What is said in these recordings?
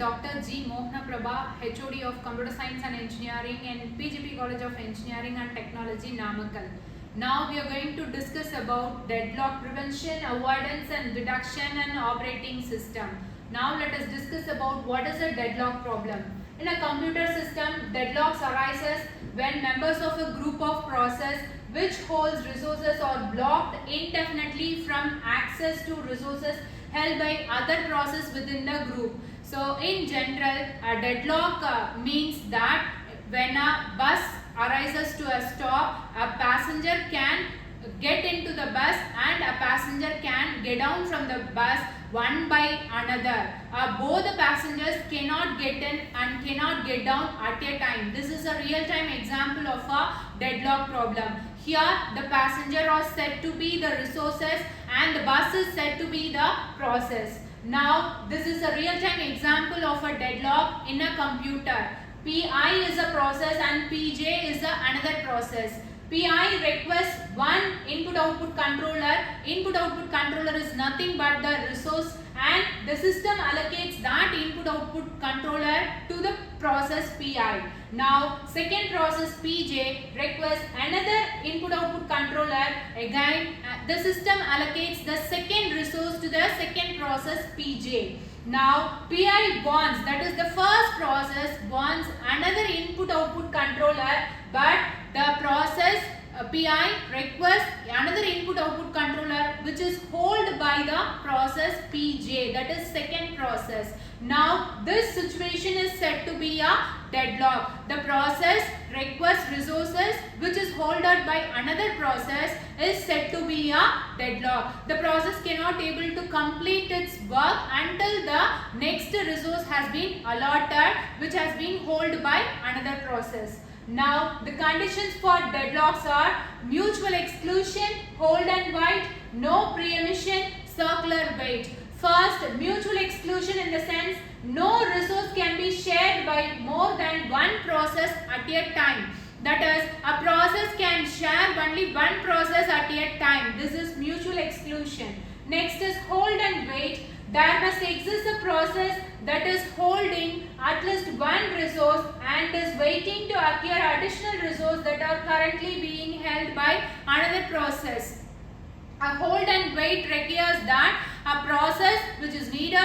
Dr.G, Mohana, Prabha, HOD of Computer Science and Engineering in PGP College of Engineering and Technology, Namakkal. Now we are going to discuss about deadlock prevention, avoidance and reduction and operating system. Now let us discuss about what is a deadlock problem. In a computer system, deadlocks arises when members of a group of process which holds resources are blocked indefinitely from access to resources held by other process within the group. So in general, a deadlock means that when a bus arises to a stop, a passenger can get into the bus and a passenger can get down from the bus one by another. Both the passengers cannot get in and cannot get down at a time. This is a real-time example of a deadlock problem. Here the passenger are said to be the resources and the bus is said to be the process. Now this is a real-time example of a deadlock in a computer. PI is a process and PJ is another process. PI requests one input-output controller. Input-output controller is nothing but the resource and the system allocates that input-output controller to the process PI. Now second process PJ requests another input-output controller. Again the system allocates the second resource to the second process PJ. Now PI wants, that is the first process wants another input-output controller, but the process PI requests another input-output controller which is held by the process PJ, that is second process. Now this situation is said to be a deadlock. The process requests resources which is held by another process is said to be a deadlock. The process cannot able to complete its work until the next resource has been allotted which has been held by another process. Now the conditions for deadlocks are mutual exclusion, hold and wait, no preemission, circular wait. First, mutual exclusion in the sense no resource can be shared by more than one process at a time. That is, a process can share only one process at a time. This is mutual exclusion. Next is hold and wait. There must exist a process that is holding at least one resource and is waiting to acquire additional resource that are currently being held by another process. A hold and wait requires that a process which is needed,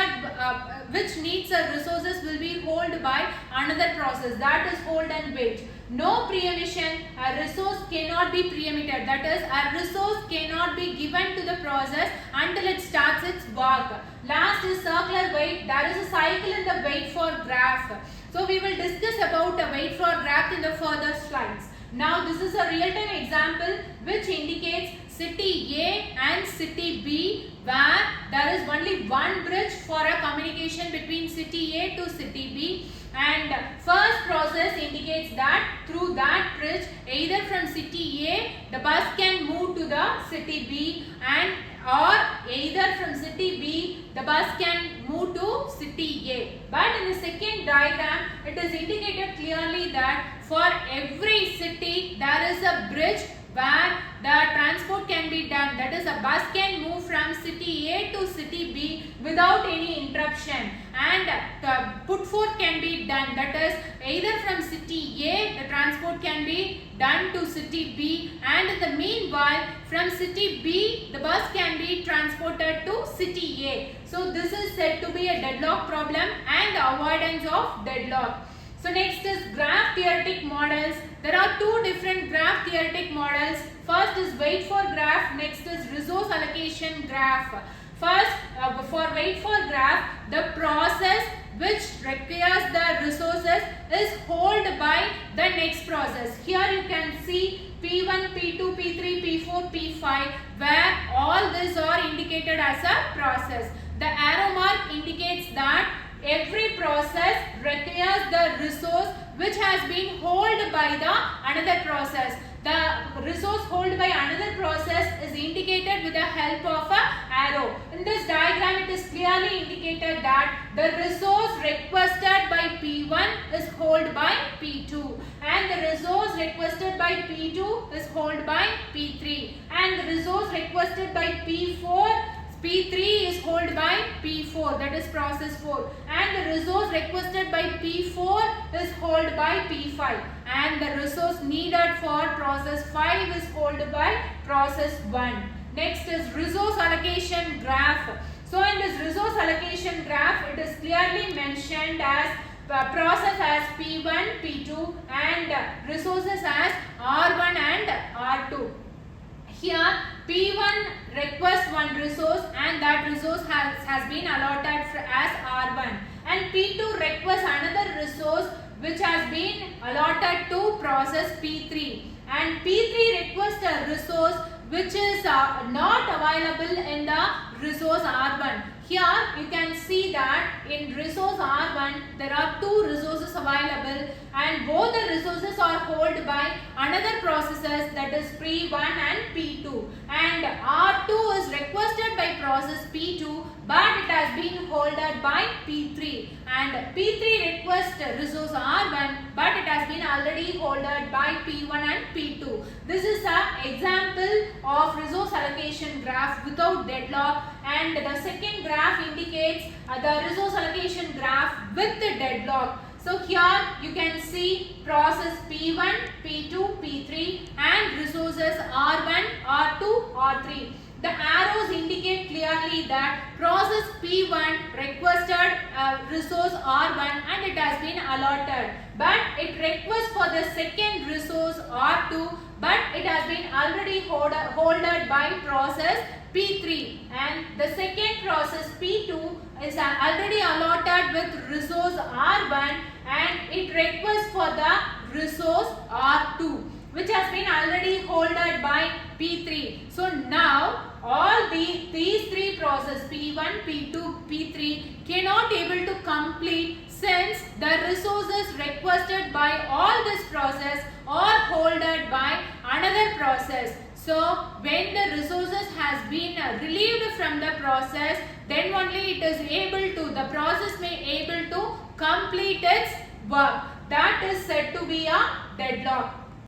which needs a resources will be held by another process. That is hold and wait. No preemission, a resource cannot be preemitted. That is, a resource cannot be given to the process until it starts its work. Last is circular wait. There is a cycle in the wait for graph. So we will discuss about a wait for graph in the further slides. Now this is a real-time example which indicates city A and city B where there is only one bridge for a communication between city A to city B, and first process indicates that through that bridge either from city A the bus can move to the city B and or either from city B the bus can move to city A. But in the second diagram it is indicated clearly that for every city there is a bridge where the transport can be done. That is, a bus can move from city A to city B without any interruption, and the put forth can be done. That is, either from city A the transport can be done to city B, and in the meanwhile from city B the bus can be transported to city A. So this is said to be a deadlock problem and avoidance of deadlock. So next is graph theoretic models. There are two different graph theoretic models. First is wait for graph, next is resource allocation graph. First, for wait for graph, the process which requires the resources is held by the next process. Here you can see P1, P2, P3, P4, P5 where all these are indicated as a process. The arrow mark indicates that every process requires the resource which has been held by the another process. The resource held by another process is indicated with the help of a arrow. In this diagram it is clearly indicated that the resource requested by P1 is held by P2 and the resource requested by P2 is held by P3 and the resource requested by P4 P3 is held by P4, that is process 4, and the resource requested by P4 is held by P5, and the resource needed for process 5 is held by process 1. Next is resource allocation graph. So in this resource allocation graph, it is clearly mentioned as process as P1, P2 and resources as R1 and R2. Here P1 requests one resource and that resource has been allotted as R1, and P2 requests another resource which has been allotted to process P3, and P3 requests a resource which is not available in the resource R1. Here you can see that in resource R1 there are two resources available, and both the resources are held by another processes, that is P1 and P2, and R2 is requested by process P2 but it has been held by P3, and P3 requests resource R1 but it has been already held by P1 and P2. This is an example of resource allocation graph without deadlock, and the second graph indicates the resource allocation graph with the deadlock. So here you can see process P1, P2, P3 and resources R1, R2, R3. The arrows indicate clearly that process P1 requested resource R1 and it has been allotted, but it requests for the second resource R2 but it has been already holded by process P3, and the second process P2 is already allotted with resource R1 and it requests for the resource R2 which has been already holded by P3. So now all these three processes P1, P2, P3 cannot able to complete since the resources requested by all this process are holded by another process. So when the resources has been relieved from the process, then only it is able to, the process may able to complete its work. That is said to be a deadlock.